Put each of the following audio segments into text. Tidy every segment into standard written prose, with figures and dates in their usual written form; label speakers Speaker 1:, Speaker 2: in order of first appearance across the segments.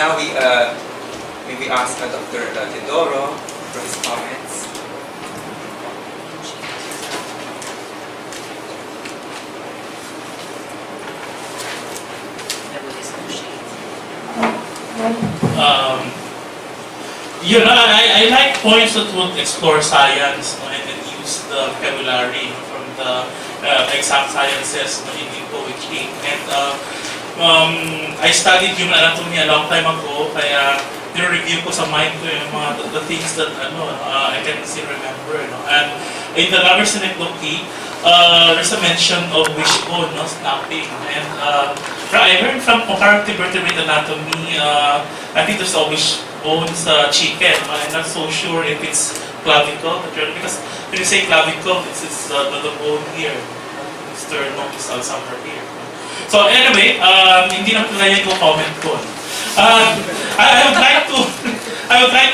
Speaker 1: now we maybe ask Dr. Tedoro for his comments.
Speaker 2: I like points that would explore science, and use the vocabulary from the exact sciences in poetry. And I studied human anatomy a long time ago, kaya review ko sa mind ko yung the things that I can still remember. And in the Lover's Anecdote, there's a mention of wishbone, snapping. And I learned from comparative vertebrate anatomy, I think there's a wishbone sa chicken. I'm not so sure if it's clavicle, because when you say clavicle, it's the bone here. Sternum is somewhere here. So anyway, hindi naman kaya yung comment ko. I would like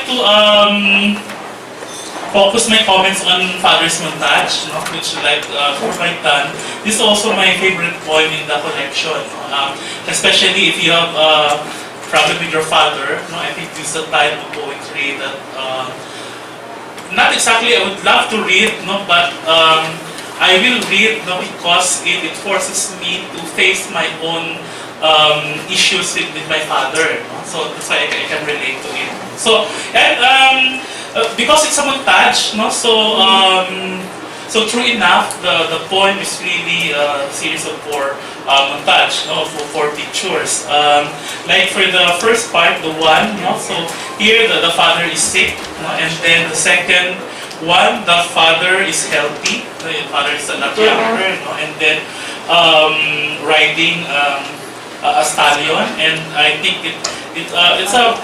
Speaker 2: to focus my comments on Father's montage, which quite done. This is also my favorite poem in the collection, especially if you have a problem with your father. I think this is a type of poetry that not exactly I would love to read, but I will read because it forces me to face my own issues with my father. So that's why I can relate to it. So, and because it's a montage, so true enough, the poem is really a series of four montage, four pictures. Like for the first part, the one, so here the father is sick, and then the second one, the father is healthy, the father is a lot younger, and then riding a stallion, and I think it's a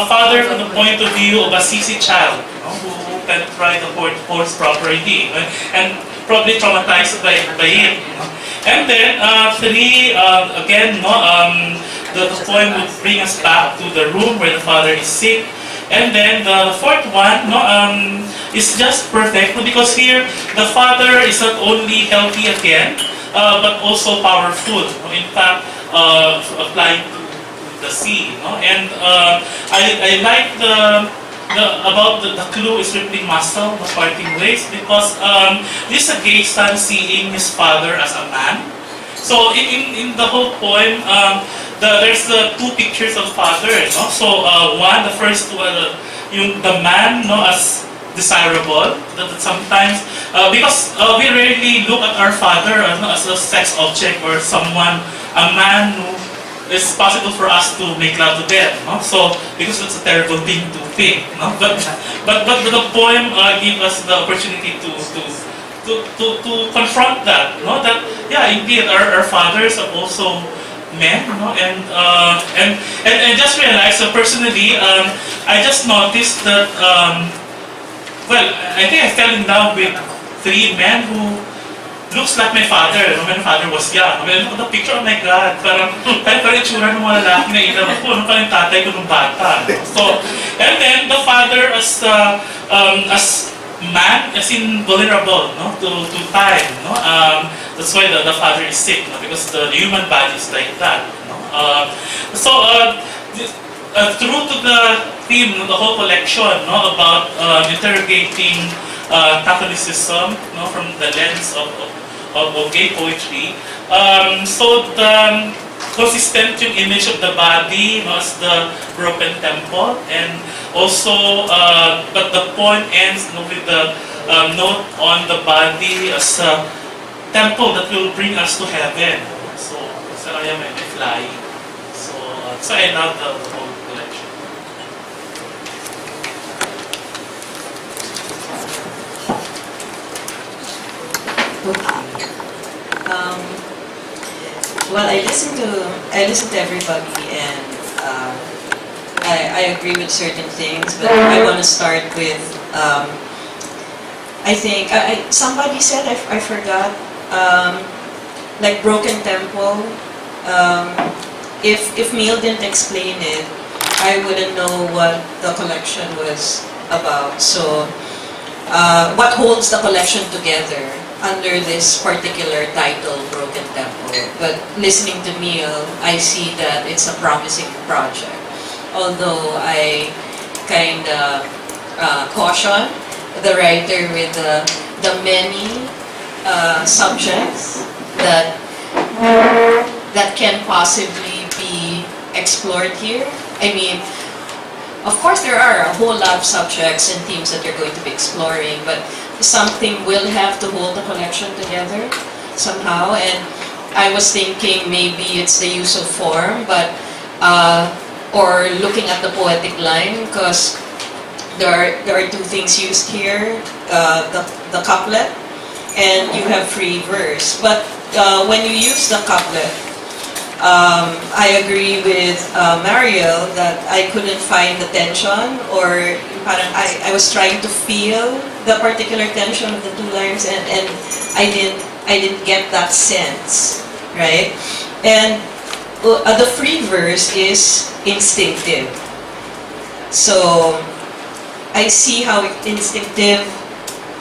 Speaker 2: father from the point of view of a sissy child, who can ride the horse properly, and probably traumatized by it. And then three, again, the poem would bring us back to the room where the father is sick. And then the fourth one is just perfect, because here the father is not only healthy again, but also powerful. In fact, applying to the sea. And I like about the clue is rippling muscle, the parting ways, because this is a gay son seeing his father as a man. So in the whole poem, there's two pictures of father. So one, the first one, the man as desirable. That sometimes, because we rarely look at our father as a sex object or someone, a man who it's possible for us to make love to them, So because it's a terrible thing to think, But the poem gives us the opportunity to confront that, That indeed our fathers are also men, and just realized. So personally, I just noticed that. I think I fell in love with three men who looks like my father, when my father was young. When I look at the picture, oh my God, parang itsura ng mga lalaki na ilan ako, parang tatay ko nung bata. So, and then the father as man, as in vulnerable, to time, that's why the father is sick, because the human body is like that, true to the theme of the whole collection, about interrogating Catholicism, from the lens of gay poetry. So the consistent yung image of the body, as the broken temple, and also, but the poem ends with the note on the body as a temple that will bring us to heaven. So I am flying. So I love the whole collection.
Speaker 3: Well, I listen to everybody, and I agree with certain things, but I want to start with I think somebody said, I forgot, like broken temple. If Neil didn't explain it, I wouldn't know what the collection was about. So what holds the collection together under this particular title, Broken Temple? But listening to Neil, I see that it's a promising project. although I kind of caution the writer with the many subjects that can possibly be explored here. I mean, of course there are a whole lot of subjects and themes that you're going to be exploring, but something will have to hold the collection together somehow. And I was thinking maybe it's the use of form, but or looking at the poetic line, because there are two things used here, the couplet, and you have free verse. But when you use the couplet, I agree with Mariel that I couldn't find the tension, or parang I was trying to feel the particular tension of the two lines, and I didn't get that sense, right? And the free verse is instinctive. So I see how instinctive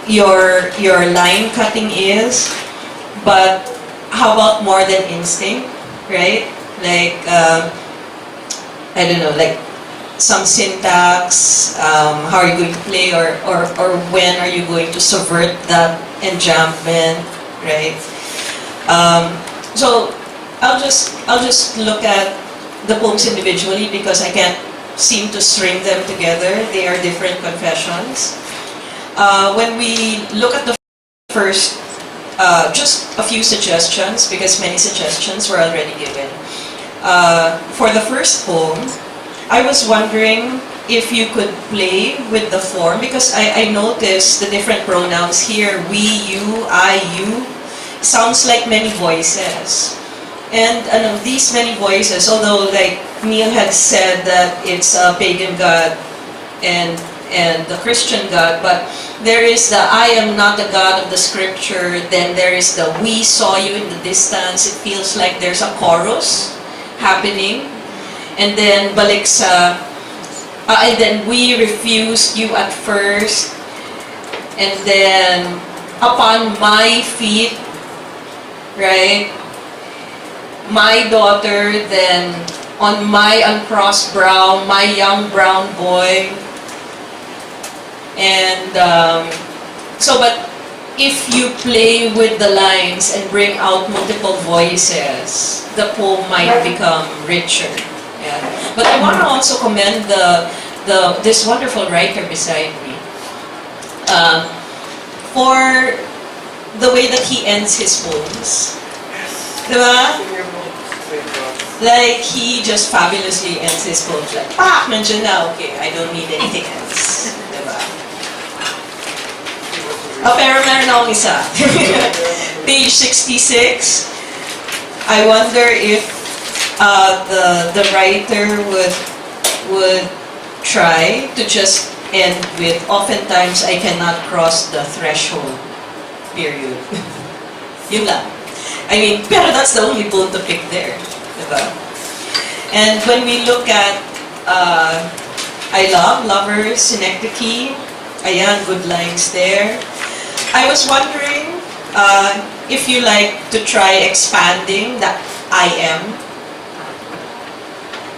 Speaker 3: your line cutting is, but how about more than instinct, right? Like I don't know, like some syntax, how are you going to play, or when are you going to subvert that enjambment, right? So I'll just look at the poems individually because I can't seem to string them together. They are different confessions. When we look at the first, just a few suggestions because many suggestions were already given. For the first poem, I was wondering if you could play with the form, because I noticed the different pronouns here, we, you, I, you, sounds like many voices. And these many voices, although like Neil had said that it's a pagan god and the Christian god, but there is the I am not the God of the scripture, then there is the we saw you in the distance. It feels like there's a chorus happening. And then balik sa, and then we refused you at first, and then upon my feet, right? My daughter, then on my uncrossed brow, my young brown boy. And so, but if you play with the lines and bring out multiple voices, the poem might become richer. Yeah. But I want to also commend this wonderful writer beside me for the way that he ends his poems. Diba? Like, he just fabulously ends his poems like, nandiyan na, okay, I don't need anything else. Diba? Pero meron akong isa. Page 66. I wonder if the writer would try to just end with, oftentimes I cannot cross the threshold, period. Yun lang. I mean, pero that's the only bone to pick there. Diba? And when we look at I love, lovers, synecdoche, ayan, good lines there. I was wondering if you like to try expanding that I am,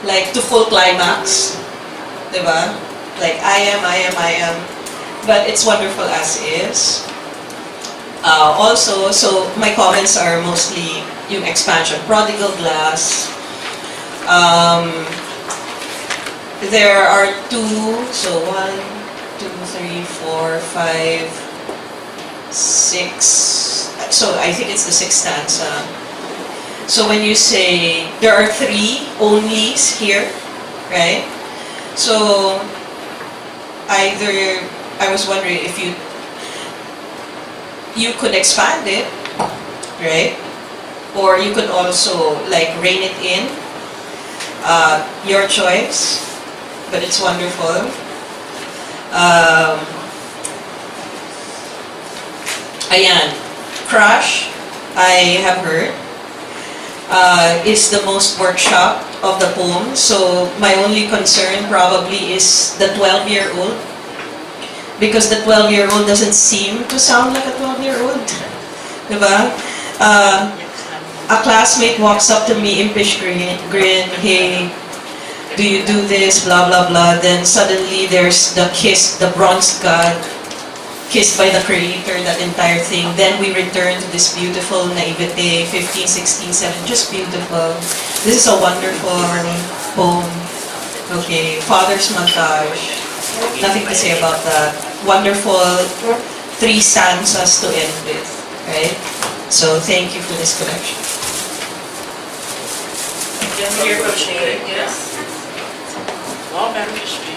Speaker 3: like to full climax, diba? Like I am, but it's wonderful as is. Also, so my comments are mostly yung expansion, prodigal glass. There are two, so 1, 2, 3, 4, 5, 6. So I think it's the 6th stanza. So when you say there are 3 onlys here, right? So either I was wondering if you could expand it, right? Or you could also like rein it in. Your choice, but it's wonderful. Ayan, Crush, I have heard, is the most workshopped of the poems. So my only concern probably is the 12-year-old. Because the 12-year-old doesn't seem to sound like a 12-year-old. Diba? A classmate walks up to me, impish grin, hey, do you do this, blah, blah, blah. Then suddenly there's the kiss, the bronze god, kissed by the creator, that entire thing. Then we return to this beautiful naivete, 15, 16, 17, just beautiful. This is a wonderful poem. Okay, Father's montage. Nothing to say about that. Wonderful 3 stanzas to end with, right? So thank you for this collection.
Speaker 4: Can we hear from Shay? Yes?
Speaker 2: Oh, meron fish me.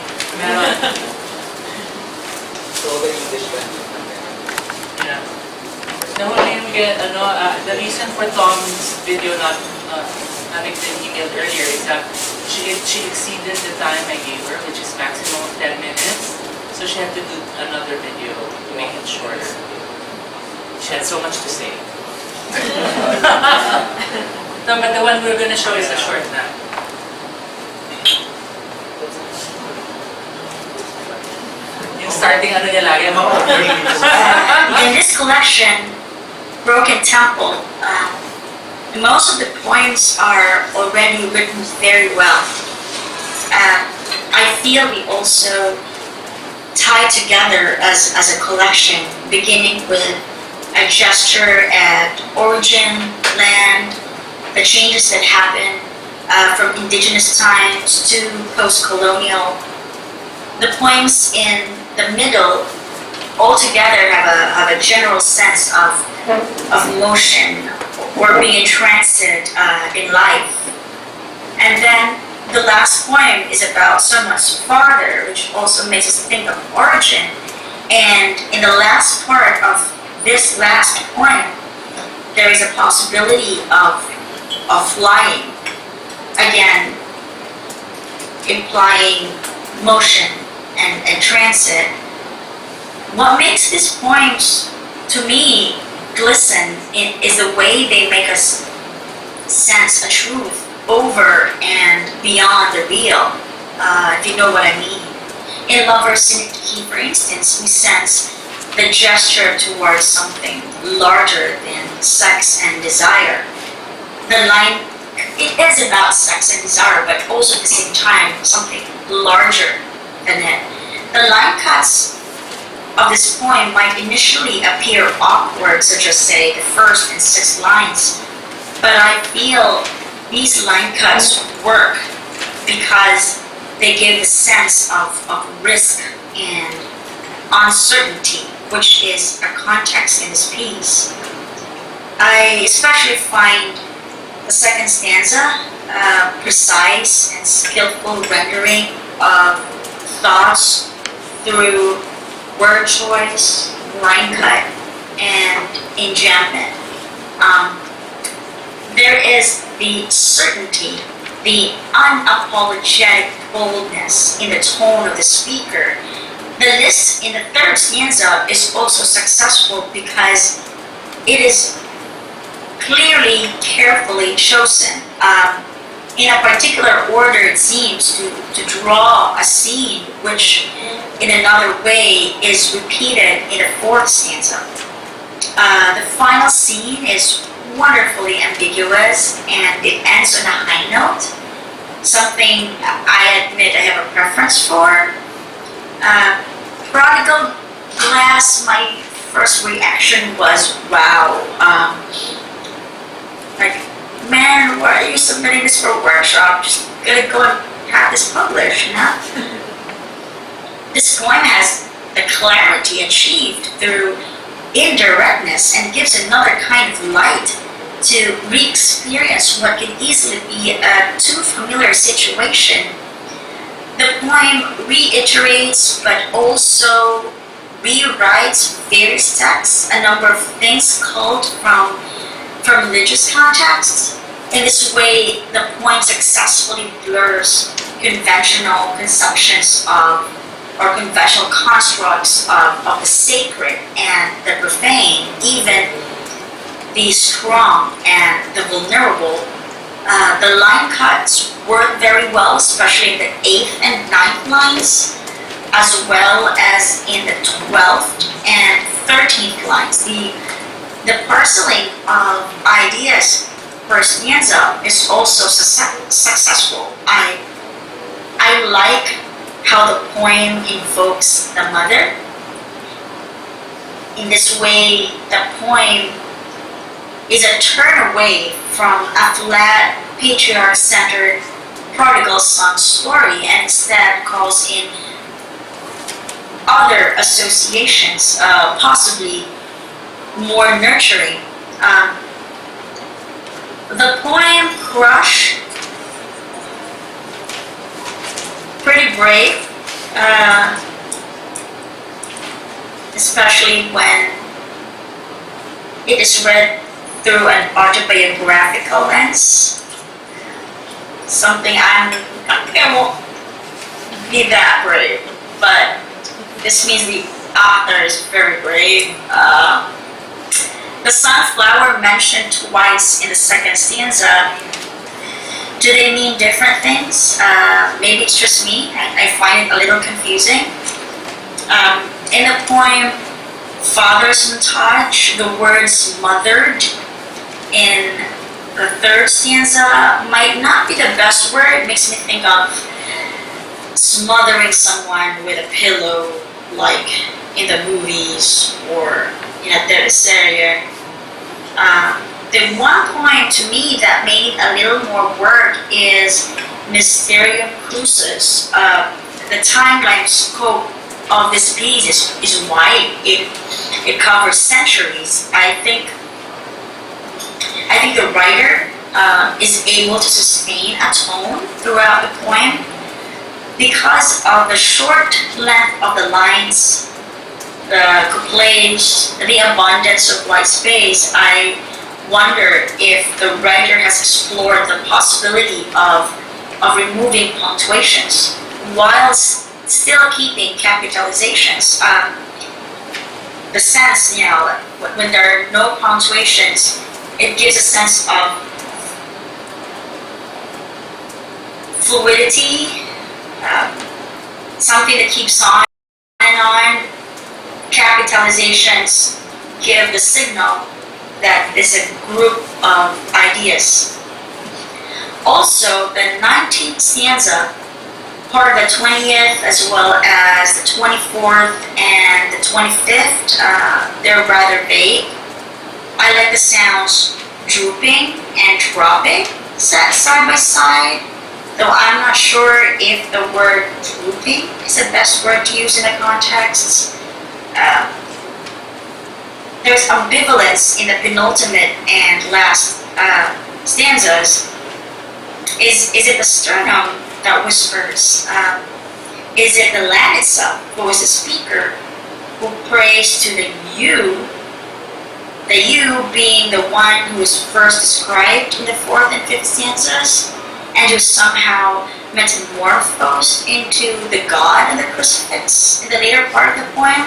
Speaker 1: So the English language.
Speaker 4: Yeah. No, I mean, the reason for Tom's video not having been emailed earlier is that she exceeded the time I gave her, which is maximum of 10 minutes. So she had to do another video to make it shorter. She had so much to say. No, but the one we're going to show is a short nap. Yung starting ano niya lagi,
Speaker 5: In this collection, Broken Temple, most of the poems are already written very well. I feel we also tie together as a collection, beginning with a gesture at origin, land, the changes that happen from indigenous times to post-colonial. The poems in the middle altogether have a general sense of motion or being in transit in life. And then the last poem is about so much farther, which also makes us think of origin. And in the last part of this last poem, there is a possibility of flying, again, implying motion and transit. What makes these poems, to me, glisten is the way they make us sense a truth over and beyond the real, if you know what I mean. In Lover's Synecdoche, for instance, we sense the gesture towards something larger than sex and desire. The line, it is about sex and desire, but also at the same time, something larger than it. The line cuts of this poem might initially appear awkward, such as, say, the first and sixth lines, but I feel these line cuts work because they give a sense of risk and uncertainty, which is a context in this piece. I especially find the second stanza precise and skillful rendering of thoughts through word choice, line cut, and enjambment. There is the certainty, the unapologetic boldness in the tone of the speaker. The list in the third stanza is also successful because it is clearly, carefully chosen. In a particular order, it seems to draw a scene which in another way is repeated in the fourth stanza. The final scene is wonderfully ambiguous and it ends on a high note, something I admit I have a preference for. Prodigal Glass, my first reaction was, wow. Like, man, why are you submitting this for a workshop? Just gonna go and have this published, you know? This poem has the clarity achieved through indirectness and gives another kind of light to re-experience what can easily be a too familiar situation. The poem reiterates but also rewrites various texts, a number of things culled from religious contexts. In this way, the poem successfully blurs conventional conceptions of or conventional constructs of the sacred and the profane, even the strong and the vulnerable. The line cuts work very well, especially in the 8th and 9th lines, as well as in the 12th and 13th lines. The parceling of ideas per stanza is also successful. I like how the poem invokes the mother. In this way, the poem is a turn away from a flat, patriarch-centered prodigal son story and instead calls in other associations, possibly more nurturing. The poem Crush, pretty brave, especially when it is read through an autobiographical lens. Something I won't be that brave, but this means the author is very brave. The sunflower mentioned twice in the second stanza, do they mean different things? Maybe it's just me. I find it a little confusing. In the poem Father's Montage, the words mothered in the third stanza might not be the best word. It makes me think of smothering someone with a pillow, like in the movies or in a teleserie. The one point to me that made a little more work is Mysterium Crucis. The timeline scope of this piece is wide. It covers centuries. I think the writer is able to sustain a tone throughout the poem because of the short length of the lines, the couplets, the abundance of white space. I wonder if the writer has explored the possibility of removing punctuations while still keeping capitalizations. The sense, when there are no punctuations, it gives a sense of fluidity, something that keeps on and on. Capitalizations give the signal that it's a group of ideas. Also, the 19th stanza, part of the 20th as well as the 24th and the 25th, they're rather vague. I like the sounds drooping and dropping side by side, though I'm not sure if the word drooping is the best word to use in the context. There's ambivalence in the penultimate and last stanzas. Is it the sternum that whispers? Is it the land itself who is the speaker, who prays to the you being the one who is first described in the 4th and 5th stanzas, and who somehow metamorphosed into the god and the crucifix in the later part of the poem?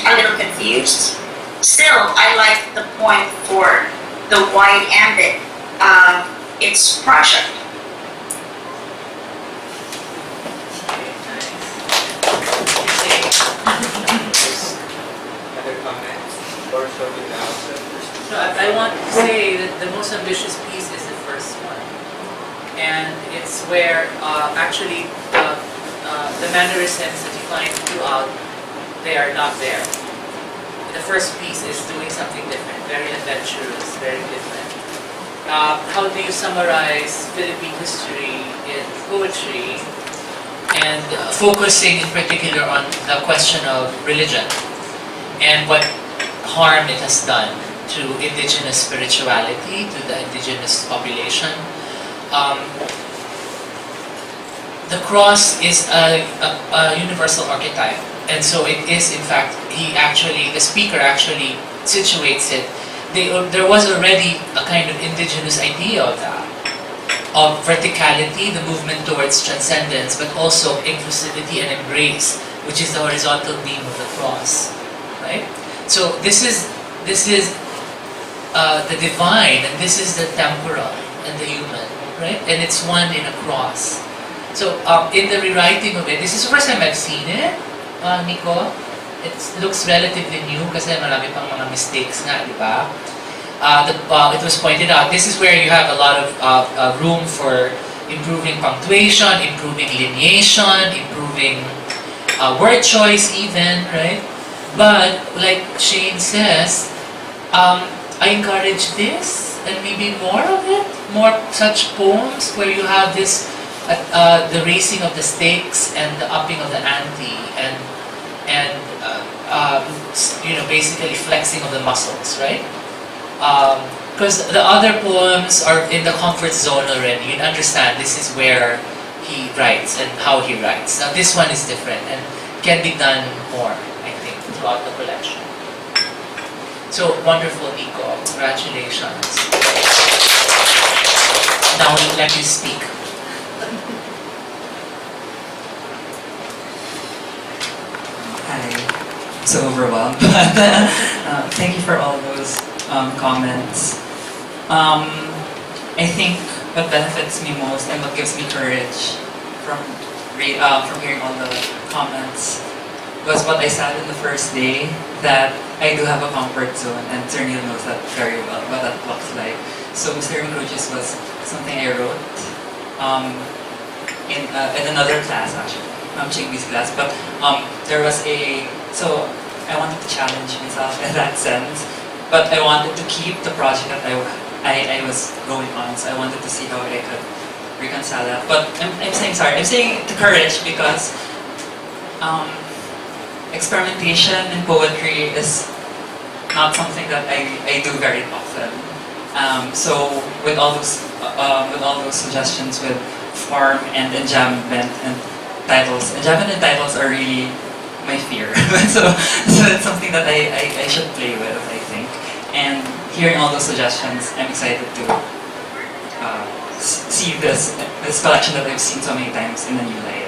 Speaker 5: A little confused. Still, I like the poem for the wide ambit of its project.
Speaker 1: Other comments? Or shall we now?
Speaker 4: No, I want to say that the most ambitious piece is the first one. And it's where actually the mannerisms that you find throughout, they are not there. The first piece is doing something different, very adventurous, very different. How do you summarize Philippine history in poetry, and focusing in particular on the question of religion and what harm it has done to indigenous spirituality, to the indigenous population? The cross is a universal archetype. And so it is, in fact, the speaker actually situates it. There was already a kind of indigenous idea of that, of verticality, the movement towards transcendence, but also inclusivity and embrace, which is the horizontal beam of the cross, right? So this is the divine, and this is the temporal and the human, right? And it's one in a cross. So in the rewriting of it, this is the first time I've seen it. Nico, it looks relatively new kasi marami pang mga mistakes nga, di ba? It was pointed out, this is where you have a lot of room for improving punctuation, improving lineation, improving word choice even, right? But like Shane says, I encourage this and maybe more of it, more such poems where you have this, the raising of the stakes and the upping of the ante and basically flexing of the muscles, right? Because the other poems are in the comfort zone already. You understand this is where he writes and how he writes. Now this one is different and can be done more, I think, throughout the collection. So wonderful, Nico. Congratulations. Now let you speak.
Speaker 6: I'm so overwhelmed. Thank you for all those comments. I think what benefits me most and what gives me courage from hearing all the comments was what I said in the first day, that I do have a comfort zone, and Sir Neil knows that very well, what that looks like. So Mr. Crucis was something I wrote in another class actually, Chingby's class, but there was so I wanted to challenge myself in that sense, but I wanted to keep the project that I was going on, so I wanted to see how I could reconcile that. But I'm saying the courage because experimentation in poetry is not something that I do very often. So with all those suggestions with form and enjambment and titles, enjambment and titles are really my fear. so it's something that I should play with, I think. And hearing all those suggestions, I'm excited to see this collection that I've seen so many times in a new light.